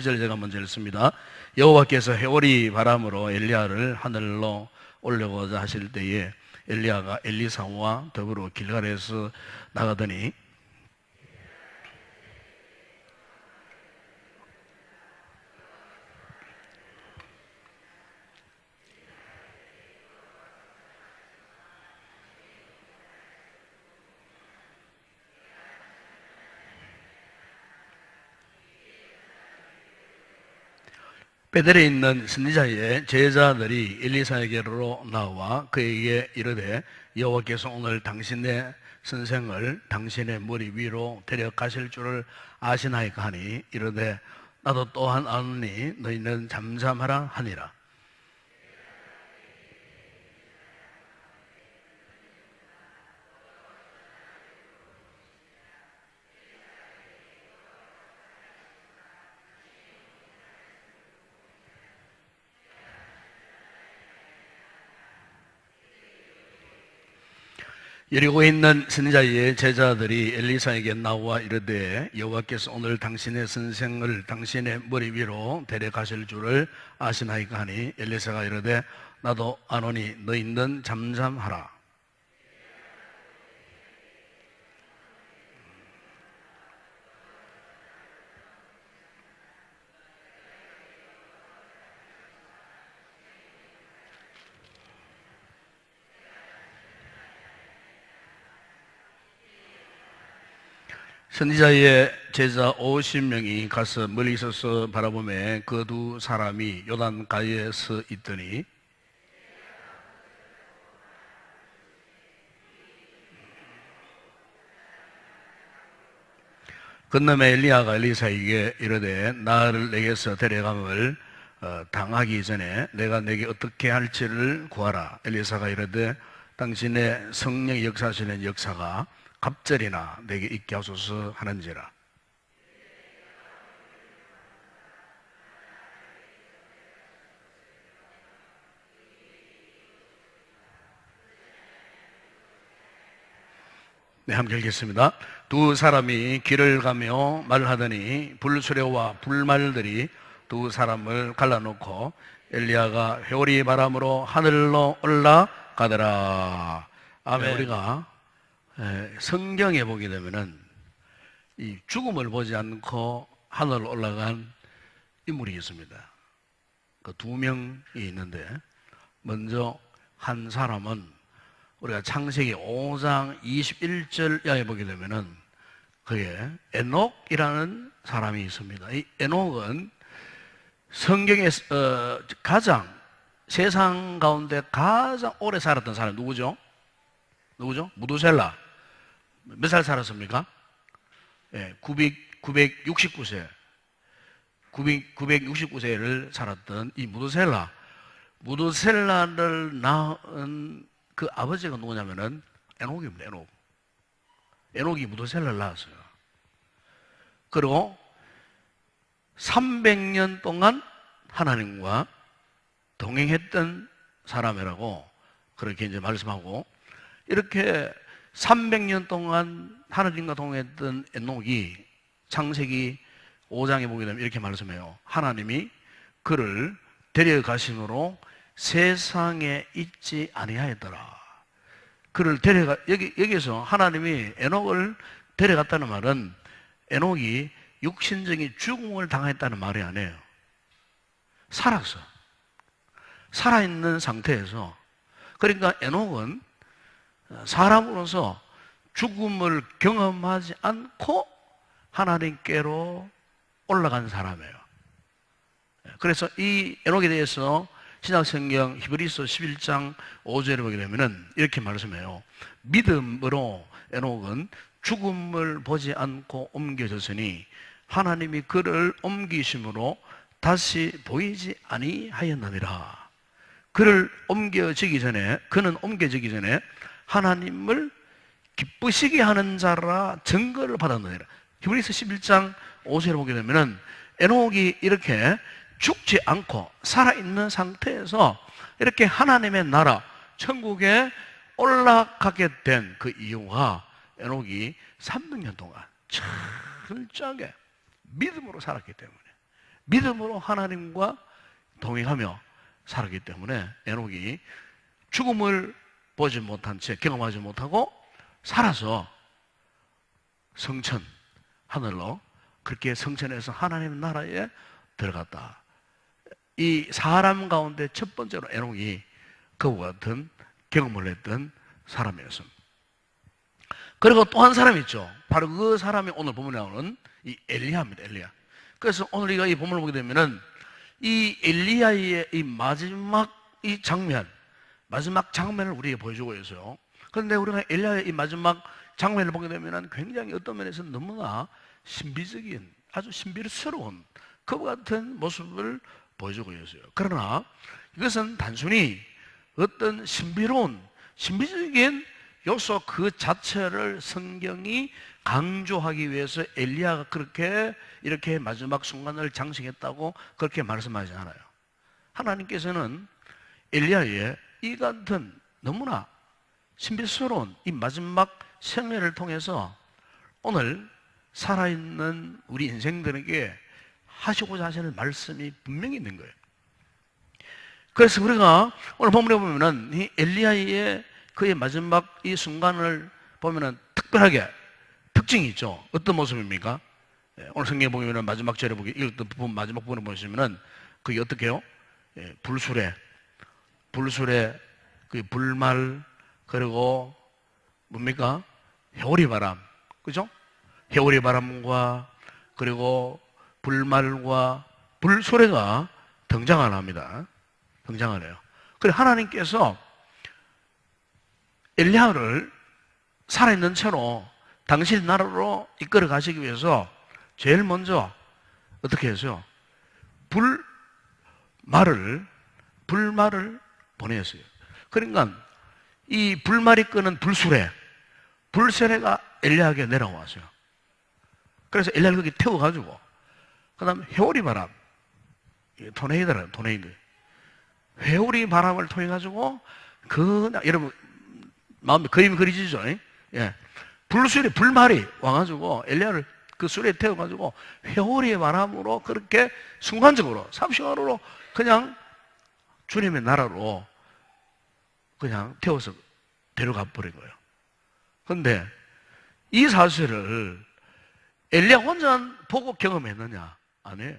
1절 제가 먼저 읽습니다. 여호와께서 회오리 바람으로 엘리야를 하늘로 올려고자 하실 때에 엘리야가 엘리사와 더불어 길갈에서 나가더니 베델에 있는 선지자의 제자들이 엘리사에게로 나와 그에게 이르되 여호와께서 오늘 당신의 선생을 당신의 머리 위로 데려가실 줄을 아시나이까 하니 이르되 나도 또한 아노니 너희는 잠잠하라 하니라. 여리고에 있는 선지자의 제자들이 엘리사에게 나와 이르되 여호와께서 오늘 당신의 선생을 당신의 머리 위로 데려가실 줄을 아시나이까 하니 엘리사가 이르되 나도 아노니 너희는 잠잠하라. 선지자의 제자 50명이 가서 멀리 서서 바라보매 그 두 사람이 요단가에 서 있더니 건너매 엘리야가 엘리사에게 이르되 나를 내게서 데려감을 당하기 전에 내가 내게 어떻게 할지를 구하라. 엘리사가 이르되 당신의 성령이 역사하시는 역사가 갑절이나 내게 있게 하소서 하는지라. 네, 함께 읽겠습니다. 두 사람이 길을 가며 말하더니 불수레와 불말들이 두 사람을 갈라놓고 엘리야가 회오리 바람으로 하늘로 올라가더라. 아멘. 네, 우리가 성경에 보게 되면은 이 죽음을 보지 않고 하늘로 올라간 인물이 있습니다. 그 두 명이 있는데 먼저 한 사람은 우리가 창세기 5장 21절 이하에 보게 되면은 그게 에녹이라는 사람이 있습니다. 이 에녹은 성경에서 세상 가운데 가장 오래 살았던 사람 누구죠? 무두셀라. 몇 살 살았습니까? 예, 969세. 969세를 살았던 이 무두셀라를 낳은 그 아버지가 누구냐면은 에녹입니다. 에녹이 무두셀라를 낳았어요. 그리고 300년 동안 하나님과 동행했던 사람이라고 그렇게 이제 말씀하고, 이렇게 300년 동안 하나님과 동행했던 에녹이 창세기 5장에 보게 되면 이렇게 말씀해요. 하나님이 그를 데려가심으로 세상에 있지 아니하였더라. 그를 여기서 하나님이 에녹을 데려갔다는 말은 에녹이 육신적인 죽음을 당했다는 말이 아니에요. 살아있는 상태에서. 그러니까 에녹은 사람으로서 죽음을 경험하지 않고 하나님께로 올라간 사람이에요. 그래서 이 에녹에 대해서 신약성경 히브리서 11장 5절에 보게 되면은 이렇게 말씀해요. 믿음으로 에녹은 죽음을 보지 않고 옮겨졌으니 하나님이 그를 옮기심으로 다시 보이지 아니하였느니라. 그는 옮겨지기 전에 하나님을 기쁘시게 하는 자라 증거를 받았느니라. 히브리서 11장 5절에 보게 되면은 에녹이 이렇게 죽지 않고 살아있는 상태에서 이렇게 하나님의 나라 천국에 올라가게 된 그 이유가 에녹이 300년 동안 철저하게 믿음으로 살았기 때문에, 믿음으로 하나님과 동행하며 살았기 때문에 에녹이 죽음을 보지 못한 채 경험하지 못하고 살아서 성천, 하늘로 그렇게 성천에서 하나님 나라에 들어갔다. 이 사람 가운데 첫 번째로 에녹이 그와 같은 경험을 했던 사람이었습니다. 그리고 또 한 사람이 있죠. 바로 그 사람이 오늘 본문에 나오는 이 엘리야입니다. 엘리야. 그래서 오늘 우리가 이 본문을 보게 되면은 이 엘리야의 이 마지막 이 장면, 마지막 장면을 우리에게 보여주고 있어요. 그런데 우리가 엘리야의 이 마지막 장면을 보게 되면은 굉장히 어떤 면에서 너무나 신비적인, 아주 신비스러운 그와 같은 모습을 보여주고 있어요. 그러나 이것은 단순히 어떤 신비로운, 신비적인 요소 그 자체를 성경이 강조하기 위해서 엘리야가 그렇게 이렇게 마지막 순간을 장식했다고 그렇게 말씀하지 않아요. 하나님께서는 엘리야의 이 같은 너무나 신비스러운 이 마지막 생애를 통해서 오늘 살아있는 우리 인생들에게 하시고자 하시는 말씀이 분명히 있는 거예요. 그래서 우리가 오늘 본문에 보면은 이 엘리야의 그의 마지막 이 순간을 보면은 특별하게 특징이 있죠. 어떤 모습입니까? 오늘 성경에 보면은 마지막 절에 보기, 이것도 마지막 부분에 보시면은 그게 어떻게 해요? 불수레 그 불말, 그리고 뭡니까? 회오리 바람, 그죠? 회오리 바람과 그리고 불말과 불수레가 등장을 합니다. 등장을 해요. 그래 하나님께서 엘리야를 살아있는 채로 당신 나라로 이끌어 가시기 위해서 제일 먼저 어떻게 했어요? 불말을 보내었어요. 그러니까 이 불말이 끄는 불수레가 엘리야에게 내려왔어요. 그래서 엘리야를 거기 태워가지고 그 다음에 회오리 바람, 토네이도 회오리 바람을 통해 가지고 여러분 마음에 그림이 그리지죠? 예. 불말이 와가지고 엘리야를 그 수레에 태워가지고 회오리의 바람으로 그렇게 순간적으로 30시간으로 그냥 주님의 나라로 그냥 태워서 데려가 버린 거예요. 그런데 이 사실을 엘리야 혼자 보고 경험했느냐? 아니에요.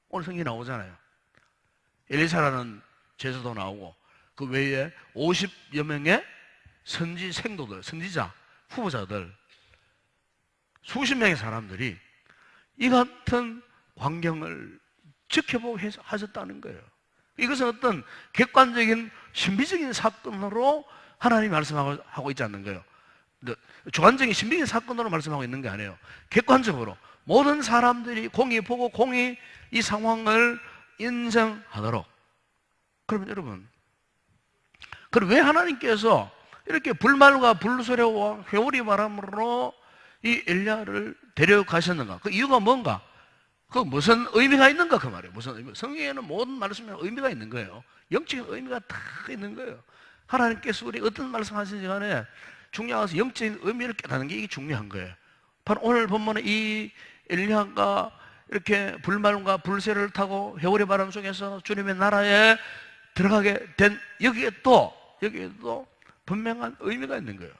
오늘 성경에 나오잖아요. 엘리사라는 제사도 나오고 그 외에 50여 명의 선지자, 후보자들 수십 명의 사람들이 이 같은 광경을 지켜보고 하셨다는 거예요. 이것은 어떤 객관적인 신비적인 사건으로 하나님이 말씀하고 있지 않는 거예요. 주관적인 신비적인 사건으로 말씀하고 있는 게 아니에요. 객관적으로 모든 사람들이 공히 보고 공히 이 상황을 인정하도록. 그러면 여러분, 그럼 왜 하나님께서 이렇게 불말과 불수레와 회오리 바람으로 이 엘리야를 데려가셨는가? 그 이유가 뭔가? 그 무슨 의미가 있는가? 그 말이에요. 무슨 의미? 성경에는 모든 말씀에 의미가 있는 거예요. 영적인 의미가 다 있는 거예요. 하나님께서 우리 어떤 말씀하시는지 간에 중요한 것은 영적인 의미를 깨닫는 게 이게 중요한 거예요. 바로 오늘 본문에 이 엘리야가 이렇게 불말과 불세를 타고 회오리 바람 속에서 주님의 나라에 들어가게 된 여기에 또 분명한 의미가 있는 거예요.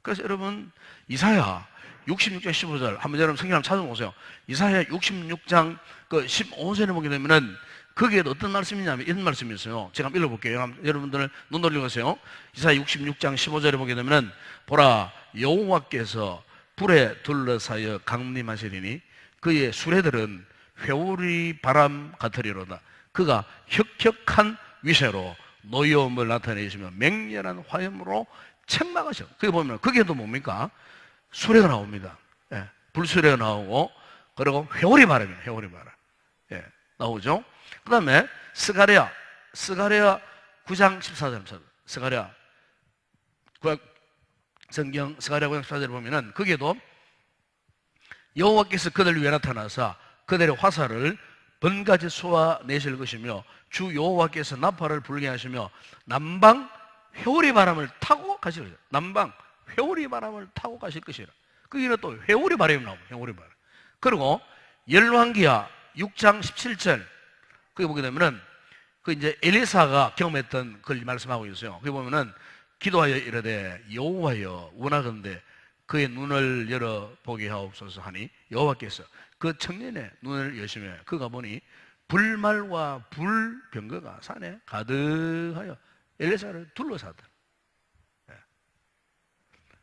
그래서 여러분 이사야 66장 15절 한번 여러분 성경 한번 찾아보세요. 이사야 66장 그 15절에 보게 되면은 거기에도 어떤 말씀이냐면 이런 말씀이 있어요. 제가 한번 읽어볼게요. 여러분들 눈 돌리세요. 이사야 66장 15절에 보게 되면은 보라 여호와께서 불에 둘러싸여 강림하시리니 그의 수레들은 회오리 바람 같으리로다. 그가 혁혁한 위세로 노여움을 나타내시며 맹렬한 화염으로 책망하셔. 그게 보면 그게도 뭡니까? 수레가 나옵니다. 예, 불수레가 나오고 그리고 회오리 바람이에요. 회오리 바람. 예, 나오죠. 그 다음에 스가랴 9장 14절 스가랴 성경 스가랴 9장 14절을 보면은 거기에도 여호와께서 그들 위에 나타나사 그들의 화살을 번가지 쏘아내실 것이며 주 여호와께서 나팔을 불게 하시며 남방 회오리 바람을 타고 가실 것이라. 남방 회오리 바람을 타고 가실 것이라. 거기는 또 회오리 바람이 나옵니다. 회오리 바람. 그리고 열왕기하 6장 17절 거기 보게 되면은 그 이제 엘리사가 경험했던 걸 말씀하고 있어요. 거기 보면은 기도하여 이르되 여호와여 원하건대 그의 눈을 열어 보게 하옵소서 하니 여호와께서 그 청년의 눈을 여시며 그가 보니 불말과 불병거가 산에 가득하여 엘리사를 둘러싸더라.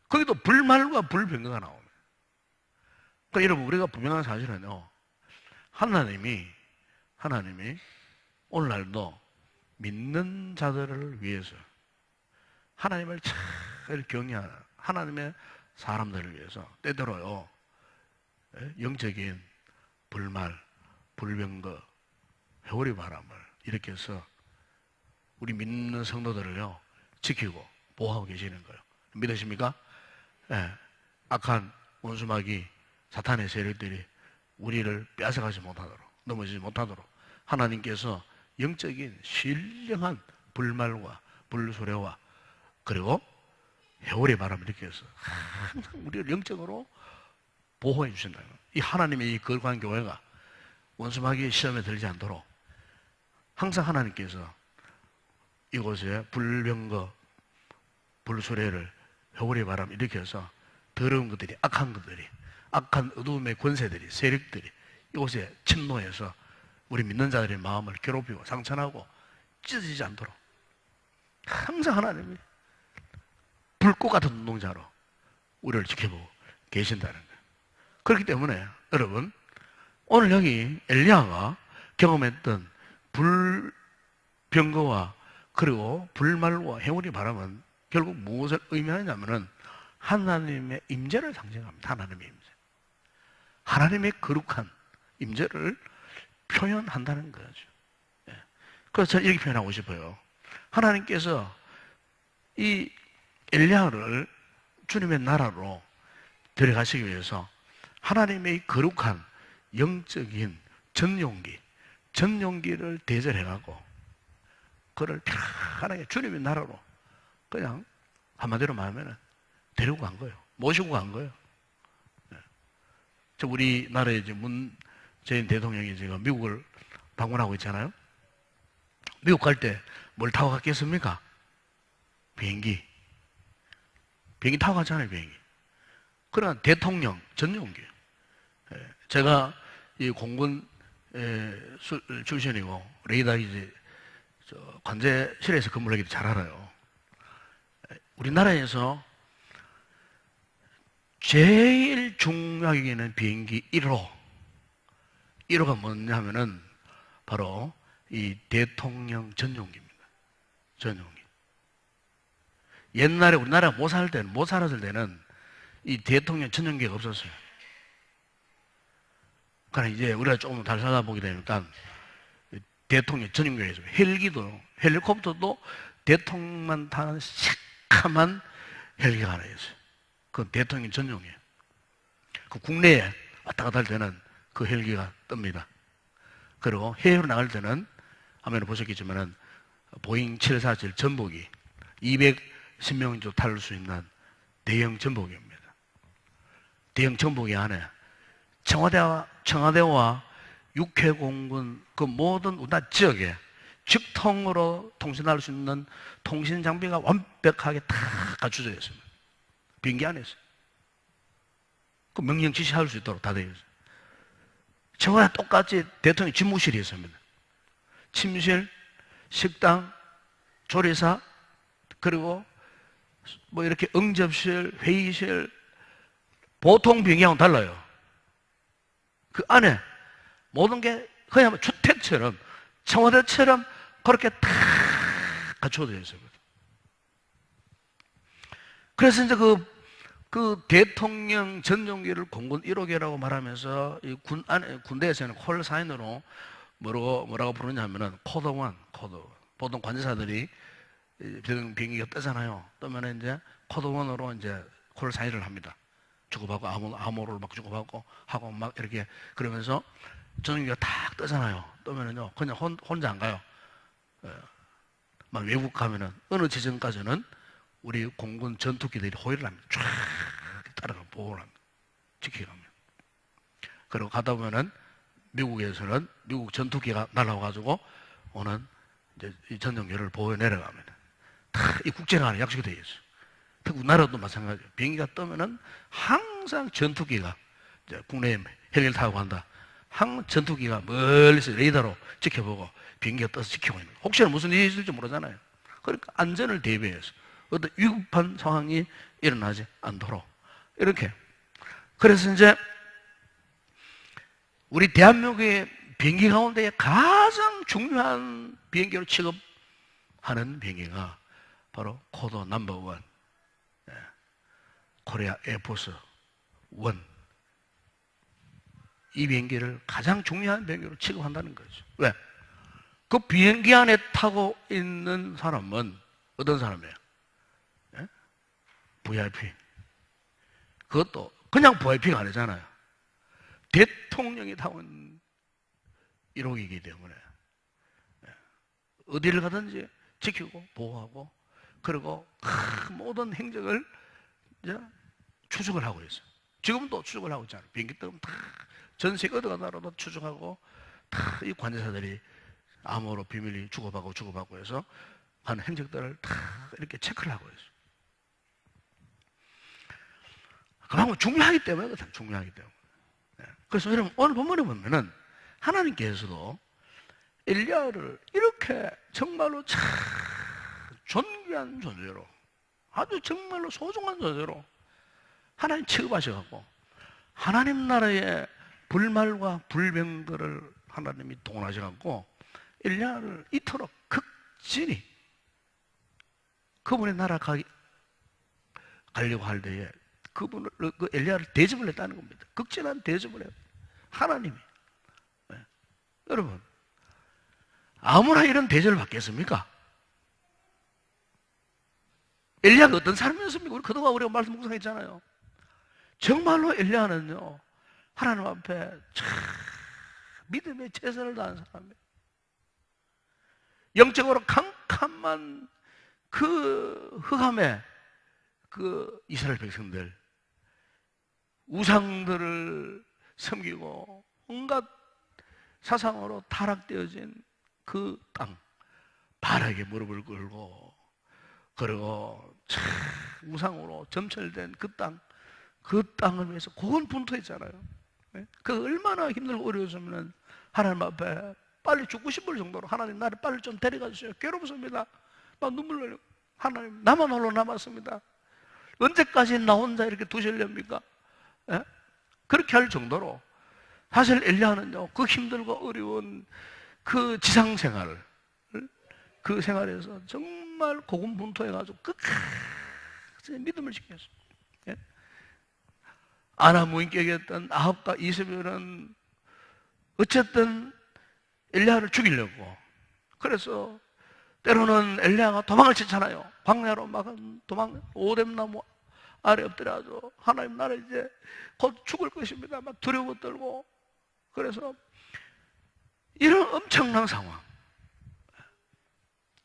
거기도 불말과 불병거가 나옵니다. 그러니까 여러분 우리가 분명한 사실은요, 하나님이 오늘날도 믿는 자들을 위해서 하나님을 잘 경외하는 하나님의 사람들을 위해서 때때로요 영적인 불말, 불병거, 회오리 바람을 일으켜서 우리 믿는 성도들을요 지키고 보호하고 계시는 거예요. 믿으십니까? 예, 악한 원수마귀 사탄의 세력들이 우리를 뺏어가지 못하도록, 넘어지지 못하도록 하나님께서 영적인 신령한 불말과 불수레와 그리고 회오리 바람을 일으켜서 항상 우리를 영적으로 보호해 주신다는 거예요. 이 하나님의 이 거룩한 교회가 원수마귀의 시험에 들지 않도록 항상 하나님께서 이곳에 불병거, 불수레를 회오리 바람을 일으켜서 더러운 것들이, 악한 것들이, 악한 어두움의 권세들이, 세력들이 이곳에 침노해서 우리 믿는 자들의 마음을 괴롭히고 상처나고 찢어지지 않도록 항상 하나님이 불꽃 같은 눈동자로 우리를 지켜보고 계신다는 거예요. 그렇기 때문에 여러분 오늘 여기 엘리야가 경험했던 불병거와 그리고 불말과 회오리 바람은 결국 무엇을 의미하냐면은 하나님의 임재를 상징합니다. 하나님의 임재. 하나님의 거룩한 임재를 표현한다는 거죠. 그래서 저는 이렇게 표현하고 싶어요. 하나님께서 이 엘리야를 주님의 나라로 데려가시기 위해서 하나님의 거룩한 영적인 전용기를 대절해가고 그를 편하게 주님의 나라로 그냥 한마디로 말하면 데리고 간 거예요. 모시고 간 거예요. 저 우리나라의 이제 문재인 대통령이 지금 미국을 방문하고 있잖아요. 미국 갈 때 뭘 타고 갔겠습니까? 비행기 타고 갔잖아요, 비행기. 그러나 대통령 전용기. 제가 이 공군 출신이고 레이더 이제 관제실에서 근무를 하기도 잘 알아요. 우리나라에서 제일 중요하게 여기는 비행기 1호가 뭐냐면은 바로 이 대통령 전용기입니다. 전용기. 옛날에 우리나라 못 살았을 때는 이 대통령 전용기가 없었어요. 그러나 이제 우리가 조금 잘 살아보게 되니까 대통령 전용기가 있어요. 헬리콥터도 대통령만 타는 새카만 헬기가 하나 있어요. 그건 대통령 전용이에요. 그 국내에 왔다 갔다 할 때는 그 헬기가 뜹니다. 그리고 해외로 나갈 때는 화면에 보셨겠지만은 보잉 747 전복이 210명 정도 탈 수 있는 대형 전복입니다. 대형 전복이 안에 청와대와 육해공군 그 모든 우리나라 지역에 직통으로 통신할 수 있는 통신 장비가 완벽하게 다 갖춰져 있습니다. 비행기 안에서. 그 명령 지시할 수 있도록 다 되어 있어요. 청와대 똑같이 대통령 집무실이 있습니다. 침실, 식당, 조리사, 그리고 뭐 이렇게 응접실, 회의실, 보통 비행기하고는 달라요. 그 안에 모든 게 그냥 주택처럼, 청와대처럼 그렇게 다 갖춰져 있어요. 그래서 이제 그 대통령 전용기를 공군 1호기라고 말하면서 이 군대에서는 콜 사인으로 뭐라고 부르냐 하면은 코드 1. 보통 관제사들이 비행기가 뜨잖아요. 뜨면 이제 코드 1으로 이제 콜 사인을 합니다. 주고받고 암호를 막 주고받고 하고 막 이렇게 그러면서 전용기가 탁 뜨잖아요. 뜨면은요 그냥 혼자 안 가요. 막 외국 가면은 어느 지점까지는 우리 공군 전투기들이 호위를 합니다. 쫙 따라가 보호를 합니다. 지켜갑니다. 그리고 가다 보면은 미국에서는 미국 전투기가 날아와가지고 오는 이제 이 전쟁기를 보여 내려갑니다. 다 이 국제간에 약속이 되어 있어요. 특히 우리나라도 마찬가지예요. 비행기가 뜨면은 항상 전투기가 이제 국내에 헬기를 타고 간다. 항상 전투기가 멀리서 레이더로 지켜보고 비행기가 떠서 지키고 있는 거예요. 혹시나 무슨 일이 있을지 모르잖아요. 그러니까 안전을 대비해서 어떤 위급한 상황이 일어나지 않도록 이렇게. 그래서 이제 우리 대한민국의 비행기 가운데 가장 중요한 비행기로 취급하는 비행기가 바로 코드 넘버 1, 코리아 에어포스 1. 이 비행기를 가장 중요한 비행기로 취급한다는 거죠. 왜? 그 비행기 안에 타고 있는 사람은 어떤 사람이에요? 예? VIP. 그것도 그냥 VIP가 아니잖아요. 대통령이 타고 있는 1호기이기 때문에 어디를 가든지 지키고 보호하고 그리고 모든 행적을 이제 추적을 하고 있어요. 지금도 추적을 하고 있잖아요. 비행기 뜨면 다 전 세계 어디 가더라도 추적하고 다 이 관제사들이 암호로 비밀이 주고받고 해서 하는 행적들을 다 이렇게 체크를 하고 있어요. 그만큼 중요하기 때문에 그렇다. 중요하기 때문에. 그래서 여러분 오늘 본문에 보면은 하나님께서도 엘리야를 이렇게 정말로 참 존귀한 존재로 아주 정말로 소중한 존재로 하나님 취급하셔갖고 하나님 나라의 불말과 불병들을 하나님이 동원하셔갖고 엘리야를 이토록 극진히 그분의 나라 가려고 할 때에 그분을 그 엘리야를 대접을 했다는 겁니다. 극진한 대접을 해요. 하나님이. 네. 여러분 아무나 이런 대접을 받겠습니까? 엘리야가 어떤 사람이었습니까? 우리 그동안 우리가 말씀 묵상했잖아요. 정말로 엘리야는요 하나님 앞에 참 믿음의 최선을 다한 사람이에요. 영적으로 캄캄한 그 흑암에 그 이스라엘 백성들 우상들을 섬기고 온갖 사상으로 타락되어진 그 땅 바라게 무릎을 꿇고 그리고 참 우상으로 점철된 그 땅을 위해서 고군분투했잖아요. 그 얼마나 힘들고 어려웠으면 하나님 앞에 빨리 죽고 싶을 정도로 하나님 나를 빨리 좀 데려가 주세요. 괴롭습니다. 막 눈물 흘려. 하나님 나만 홀로 남았습니다. 언제까지 나 혼자 이렇게 두실렵니까? 그렇게 할 정도로 사실 엘리야는요 그 힘들고 어려운 그 지상생활을 그 생활에서 정말 고군분투해가지고 끝까지 믿음을 지켰어요. 아나무인격이었던 아합과 이세벨은 어쨌든 엘리야를 죽이려고 그래서 때로는 엘리야가 도망을 치잖아요. 광야로 막 오뎀나무 아래 엎드려가지고 하나님 나를 이제 곧 죽을 것입니다. 막 두려워 떨고 그래서 이런 엄청난 상황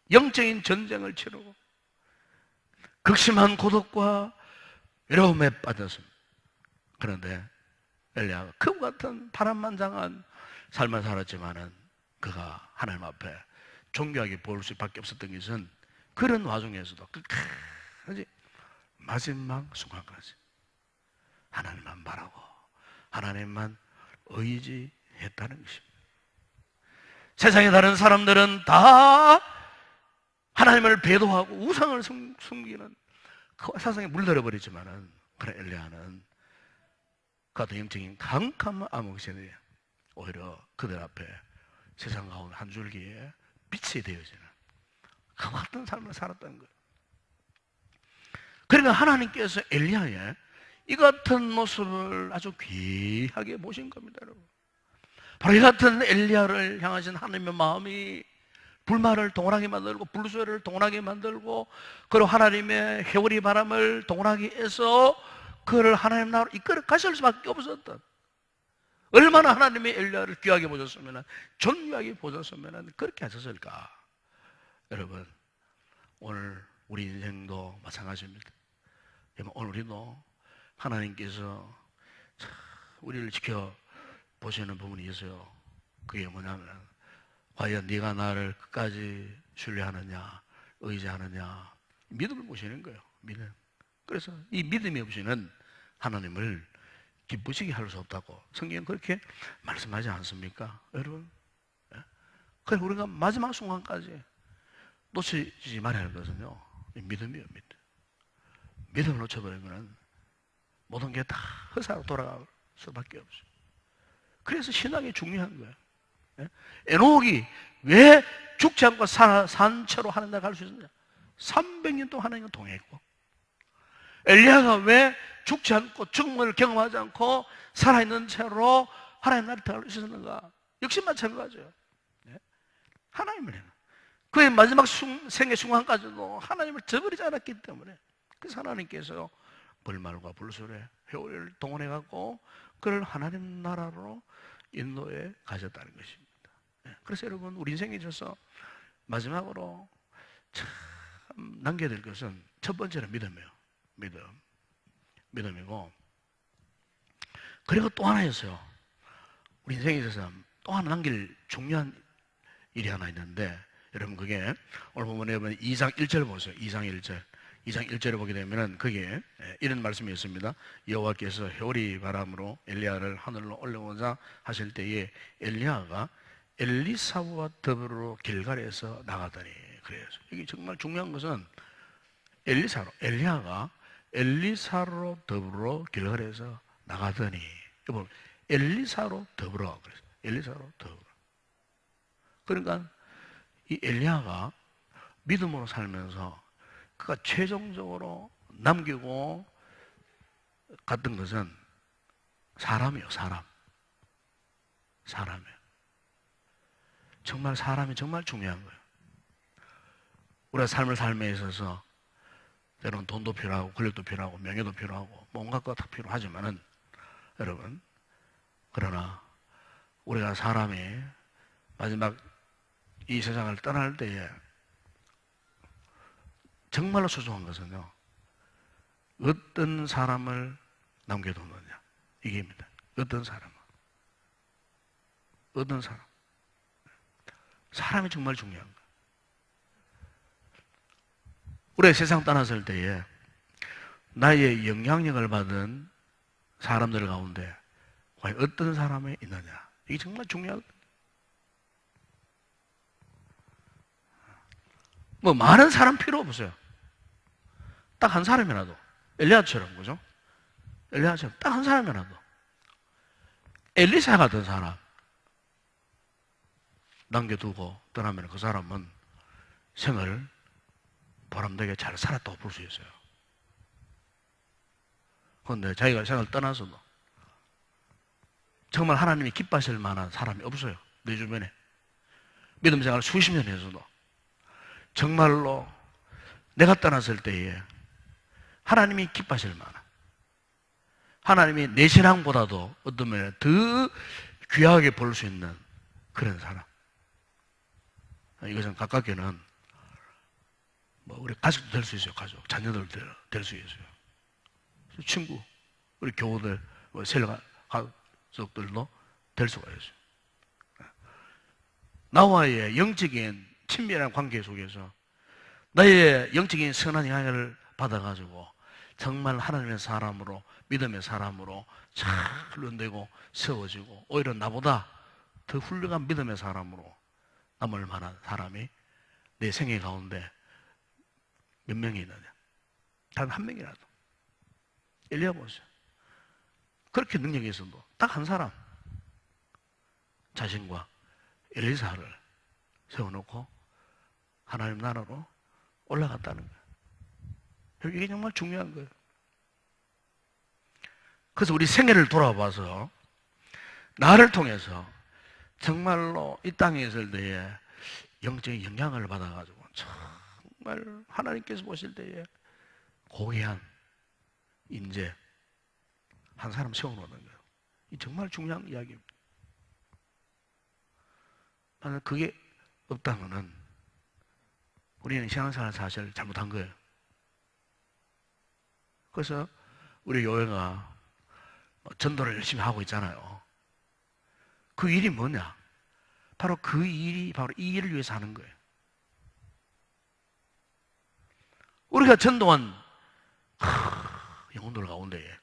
영적인 전쟁을 치르고 극심한 고독과 외로움에 빠졌습니다. 그런데 엘리야가 금 같은 파란만장한 삶을 살았지만은 그가 하나님 앞에 존귀하게 볼 수밖에 없었던 것은 그런 와중에서도 끝까지 마지막 순간까지 하나님만 바라고 하나님만 의지했다는 것입니다. 세상에 다른 사람들은 다 하나님을 배도하고 우상을 숨기는 그 세상에 물들어 버리지만은 그런 엘리야는 그가 영적인 캄캄한 암흑시대에 오히려 그들 앞에 세상 가운데 한 줄기에 빛이 되어지는 그 같은 삶을 살았던 거예요. 그러니까 하나님께서 엘리야의 이 같은 모습을 아주 귀하게 보신 겁니다, 여러분. 바로 이 같은 엘리야를 향하신 하나님의 마음이 불말을 동원하게 만들고 불소리를 동원하게 만들고 그리고 하나님의 회오리 바람을 동원하게 해서 그를 하나님 나라로 이끌어 가실 수밖에 없었던 얼마나 하나님의 엘리야를 귀하게 보셨으면 존귀하게 보셨으면 그렇게 하셨을까. 여러분 오늘 우리 인생도 마찬가지입니다. 오늘 우리도 하나님께서 우리를 지켜보시는 부분이 있어요. 그게 뭐냐면 과연 네가 나를 끝까지 신뢰하느냐, 의지하느냐, 믿음을 보시는 거예요. 믿음. 그래서 이 믿음이 없이는 하나님을 기쁘시게 할 수 없다고 성경은 그렇게 말씀하지 않습니까? 여러분, 그래서 우리가 마지막 순간까지 놓치지 말아야 하는 것은요, 믿음이에요. 믿음을 놓쳐버리면 모든 게 다 헛사로 돌아갈 수밖에 없어요. 그래서 신앙이 중요한 거예요. 에녹이 왜 죽지 않고 산 채로 하는 데 갈 수 있느냐? 300년 동안 하나님과 동행했고, 엘리야가 왜 죽지 않고 죽음을 경험하지 않고 살아있는 채로 하나님 나라에 들어갈 수 있었는가? 역시 마찬가지예요. 하나님을 그의 마지막 생애 순간까지도 하나님을 저버리지 않았기 때문에, 그래서 하나님께서 벌말과 불술에 회오리를 동원해갖고 그를 하나님 나라로 인도에 가셨다는 것입니다. 그래서 여러분, 우리 인생에 있어서 마지막으로 참 남겨야 될 것은 첫 번째는 믿음이에요. 믿음이고, 그리고 또 하나 있어요. 우리 인생에 있어서 또 하나 남길 중요한 일이 하나 있는데, 여러분, 그게 오늘 본문에 보면 2장 1절 보세요. 2장 1절. 2장 1절에 보게 되면은 그게 이런 말씀이 있습니다. 여호와께서 회오리 바람으로 엘리야를 하늘로 올려오자 하실 때에 엘리야가 엘리사와 더불어 길갈에서 나가더니, 그래요. 이게 정말 중요한 것은 엘리야가 엘리사로 더불어 길갈에서 나가더니, 여러분, 엘리사로 더불어, 그래서 엘리사로 더불어. 그러니까 이 엘리야가 믿음으로 살면서 그가 최종적으로 남기고 갔던 것은 사람이에요. 사람이에요. 정말 사람이 정말 중요한 거예요. 우리가 삶을 삶에 있어서 때로는 돈도 필요하고 권력도 필요하고 명예도 필요하고 온갖 것 다 필요하지만은, 여러분, 그러나 우리가 사람이 마지막 이 세상을 떠날 때에 정말로 소중한 것은요, 어떤 사람을 남겨두느냐, 이게입니다. 어떤 사람. 사람이 정말 중요한 거예요. 우리가 세상 떠났을 때에 나의 영향력을 받은 사람들 가운데 과연 어떤 사람이 있느냐, 이게 정말 중요하거든요. 뭐 많은 사람 필요 없어요. 딱 한 사람이라도, 엘리야처럼, 그죠? 엘리야처럼 딱 한 사람이라도, 엘리사 같은 사람 남겨두고 떠나면 그 사람은 생을 보람되게 잘 살았다고 볼 수 있어요. 그런데 자기가 생을 떠나서도 정말 하나님이 기뻐하실 만한 사람이 없어요. 내 주변에. 믿음 생활 수십 년 해서도 정말로 내가 떠났을 때에 하나님이 기뻐하실 만한, 하나님이 내 신앙보다도 어떤 면에 더 귀하게 볼 수 있는 그런 사람. 이것은 가깝게는 뭐 우리 가족도 될 수 있어요. 가족, 자녀들도 될 수 있어요. 친구, 우리 교우들, 셀 가족들도 될 수가 있어요. 나와의 영적인 친밀한 관계 속에서 나의 영적인 선한 영향을 받아가지고 정말 하나님의 사람으로, 믿음의 사람으로 잘 훈련되고 세워지고, 오히려 나보다 더 훌륭한 믿음의 사람으로 남을 만한 사람이 내 생애 가운데 몇 명이 있느냐? 단 한 명이라도. 엘리야 보세요. 그렇게 능력이 있어도 딱 한 사람, 자신과 엘리사를 세워놓고 하나님 나라로 올라갔다는 거예요. 이게 정말 중요한 거예요. 그래서 우리 생애를 돌아봐서 나를 통해서 정말로 이 땅에 있을 때에 영적인 영향을 받아가지고 정말 하나님께서 보실 때에 고귀한 인재 한 사람 세워놓는 거예요. 이 정말 중요한 이야기입니다. 만약 그게 없다면은 우리는 신앙생활 사실 잘못한 거예요. 그래서 우리 교회가 전도를 열심히 하고 있잖아요. 그 일이 뭐냐? 바로 그 일이 바로 이 일을 위해서 하는 거예요. 우리가 전동한 영혼들 가운데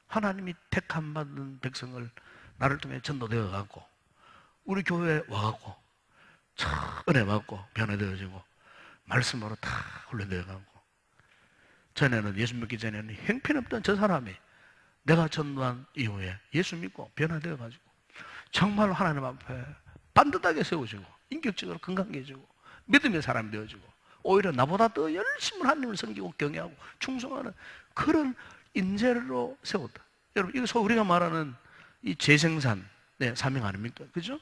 하나님이 택함 받은 백성을 나를 통해 전도되어 갖고 우리 교회에 와갖고 은혜 받고 변화되어지고 말씀으로 다 훈련되어 갖고, 전에는 예수 믿기 전에는 형편없던 저 사람이 내가 전도한 이후에 예수 믿고 변화되어 가지고 정말로 하나님 앞에 반듯하게 세워지고 인격적으로 건강해지고 믿음의 사람이 되어지고 오히려 나보다 더 열심히 하나님을 섬기고 경외하고 충성하는 그런 인재로 세웠다. 여러분, 이거 우리가 말하는 이 재생산 사명 아닙니까? 그죠?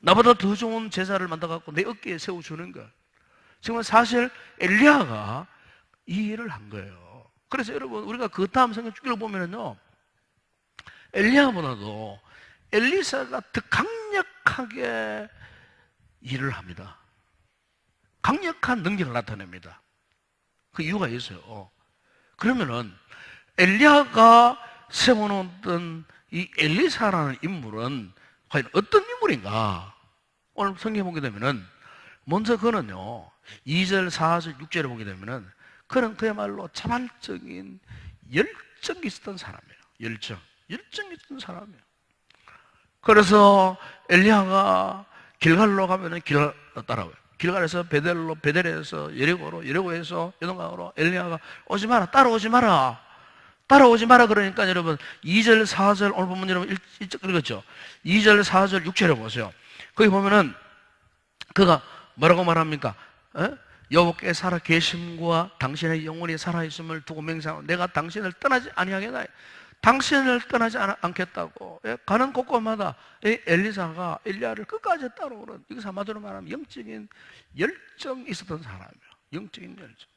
나보다 더 좋은 제자를 만나갖고 내 어깨에 세워주는 것. 정말 사실 엘리야가 이 일을 한 거예요. 그래서 여러분, 우리가 그 다음 성경 쭉 읽어보면요, 엘리야보다도 엘리사가 더 강력하게 일을 합니다. 강력한 능력을 나타냅니다. 그 이유가 있어요. 그러면은 엘리야가 세워놓던 이 엘리사라는 인물은 과연 어떤 인물인가? 오늘 성경에 보게 되면은 먼저 그는요 2절, 4절, 6절에 보게 되면은 그는 그야말로 자발적인 열정이 있었던 사람이에요. 열정이 있었던 사람이에요. 그래서 엘리야가 길갈로 가면은 따라와요. 길갈에서 베델로, 베델에서 예리고로, 예리고에서 요단강으로 엘리야가 오지 마라, 따라오지 마라 그러니까 여러분 2절, 4절 오늘 보면 여러분 일찍 읽었죠? 2절, 4절, 6절에 보세요. 거기 보면은 그가 뭐라고 말합니까? 여호와께 살아 계심과 당신의 영혼이 살아있음을 두고 맹세하고 내가 당신을 떠나지 아니하겠나이. 당신을 떠나지 않겠다고 가는 곳곳마다 엘리사가 엘리야를 끝까지 따라오는, 이것을 한마디로 말하면 영적인 열정이 있었던 사람이에요. 영적인 열정.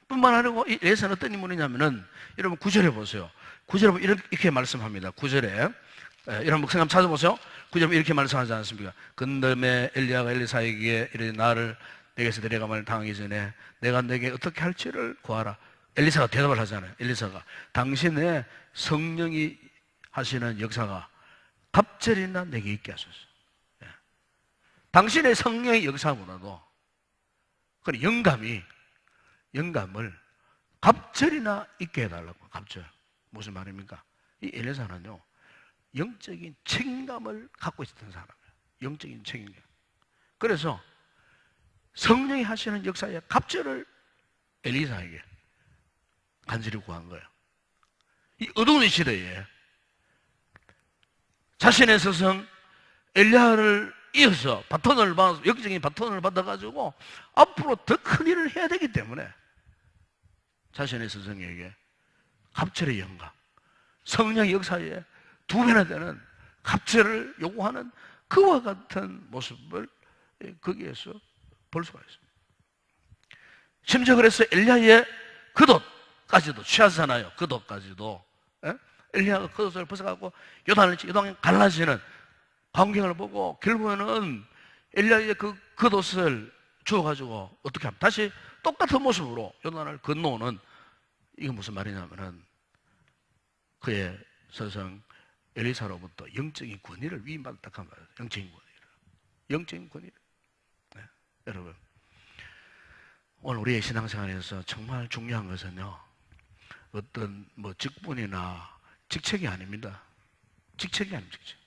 뿐만 아니고 이 엘리사는 어떤 인물이냐면은 여러분 9절에 보세요. 9절에 보면 이렇게 말씀합니다. 9절에 여러분 목사님 한번 찾아보세요. 9절에 이렇게 말씀하지 않습니까? 근덤에 엘리야가 엘리사에게 이르되 나를 내게서 데려가만을 당하기 전에 내가 내게 어떻게 할지를 구하라. 엘리사가 대답을 하잖아요. 엘리사가 당신의 성령이 하시는 역사가 갑절이나 내게 있게 하소서. 당신의 성령의 역사보다도 그 영감을 갑절이나 있게 해달라고. 갑절 무슨 말입니까? 이 엘리사는요 영적인 책임감을 갖고 있었던 사람이에요. 영적인 책임감. 그래서 성령이 하시는 역사의 갑절을 엘리사에게 간절히 구한 거예요. 이 어두운 시대에 자신의 스승 엘리야를 이어서 바톤을 받아서 역적인 바톤을 받아가지고 앞으로 더 큰 일을 해야 되기 때문에 자신의 스승에게 갑절의 영광, 성령의 역사에 두 배나 되는 갑절을 요구하는 그와 같은 모습을 거기에서 볼 수가 있습니다. 심지어 그래서 엘리야의 겉옷까지도 취하잖아요. 겉옷까지도 엘리야가 겉옷을 벗어갖고 요단에 갈라지는 광경을 보고 결국에는 엘리야의 그 겉옷을 주워가지고 어떻게 하면 다시 똑같은 모습으로 요단을 건너오는, 이게 무슨 말이냐면은 그의 스승 엘리사로부터 영적인 권위를 위임받았다 그 말이에요. 영적인 권위를. 네. 여러분, 오늘 우리의 신앙생활에서 정말 중요한 것은요 어떤 직분이나 직책이 아닙니다. 직책이 아닙니다. 직책.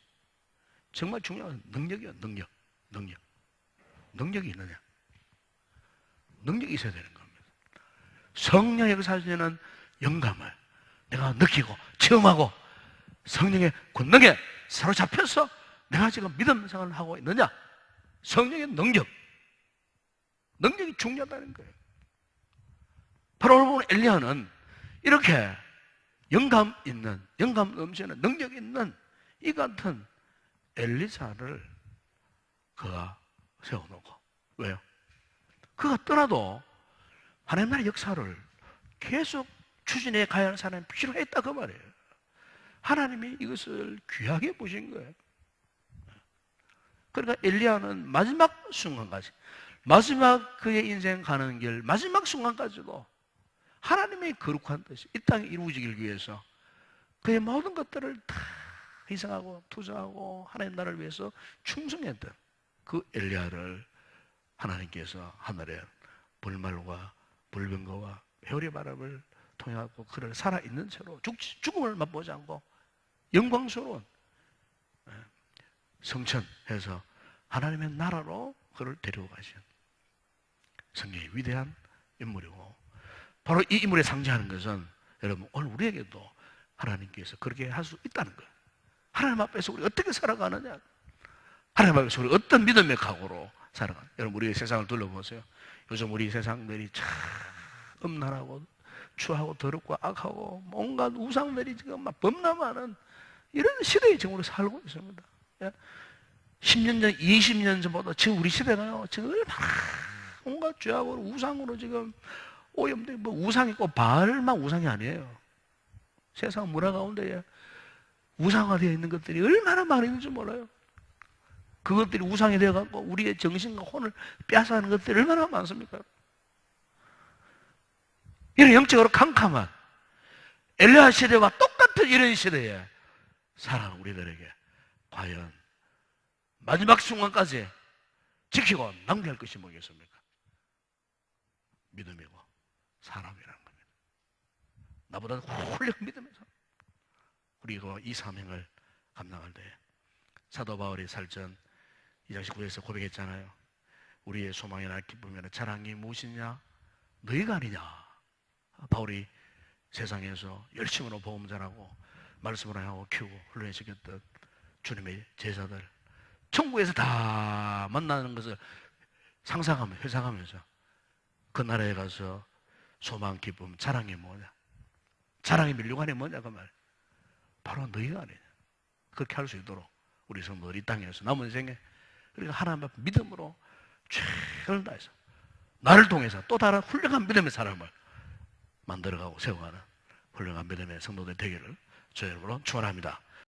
정말 중요한 건 능력이에요. 능력이 있느냐? 능력이 있어야 되는 겁니다. 성령의 역사하시는 영감을 내가 느끼고 체험하고 성령의 권능에 사로잡혀서 내가 지금 믿음 생활을 하고 있느냐? 성령의 능력이 중요하다는 거예요. 바로 오늘 보면 엘리야는 이렇게 영감 넘치는 능력 있는 이 같은 엘리사를 그가 세워놓고, 왜요? 그가 떠나도 하나님 나라의 역사를 계속 추진해 가야 하는 사람이 필요했다 그 말이에요. 하나님이 이것을 귀하게 보신 거예요. 그러니까 엘리야는 마지막 순간까지, 마지막 그의 인생 가는 길 마지막 순간까지도 하나님의 거룩한 뜻이 이 땅에 이루어지길 위해서 그의 모든 것들을 다 희생하고 투정하고 하나님 나라를 위해서 충성했던 그 엘리야를 하나님께서 하늘에 불말과 불병거와 회오리 바람을 통해갖고 그를 살아있는 채로 죽음을 맛보지 않고 영광스러운 성천해서 하나님의 나라로 그를 데리고 가신 성경의 위대한 인물이고, 바로 이 인물에 상징하는 것은 여러분 오늘 우리에게도 하나님께서 그렇게 할 수 있다는 거예요. 하나님 앞에서 우리 어떻게 살아가느냐, 하나님 앞에서 우리 어떤 믿음의 각오로 살아가느냐. 여러분 우리 세상을 둘러보세요. 요즘 우리 세상들이 참 음란하고 추하고 더럽고 악하고 온갖 우상들이 지금 막 범람하는 이런 시대에 지금 우리 살고 있습니다. 10년 전, 20년 전보다 지금 우리 시대가요, 지금 얼마나 온갖 죄하고 우상으로 지금 오염돼. 뭐 우상이 꼭 바알만 우상이 아니에요. 세상 문화 가운데 우상화되어 있는 것들이 얼마나 많이 있는지 몰라요. 그것들이 우상이 되어갖고 우리의 정신과 혼을 빼앗아가는 것들이 얼마나 많습니까? 이런 영적으로 캄캄한 엘리야 시대와 똑같은 이런 시대에 살아가는 우리들에게 과연 마지막 순간까지 지키고 낭비할 것이 뭐겠습니까? 믿음이고 사람이라는 겁니다. 나보다 훌륭한 믿음의 사람. 그리고 이 사명을 감당할 때 사도 바울이 살전 2장 19절에서 고백했잖아요. 우리의 소망이나 기쁨이나 자랑이 무엇이냐? 너희가 아니냐. 바울이 세상에서 열심으로 복음 전하고 말씀을 하고 키우고 훈련시켰던 주님의 제자들, 천국에서 다 만나는 것을 상상하며 회상하면서 그 나라에 가서 소망, 기쁨, 자랑이 뭐냐? 자랑의 밀류관이 뭐냐? 그 말. 바로 너희가 아니냐. 그렇게 할 수 있도록 우리 성도들이 이 땅에서 남은 생에 그러니까 하나님 앞에 믿음으로 최선을 다해서 나를 통해서 또 다른 훌륭한 믿음의 사람을 만들어가고 세워가는 훌륭한 믿음의 성도들 되기를 주의 이름으로 축원합니다.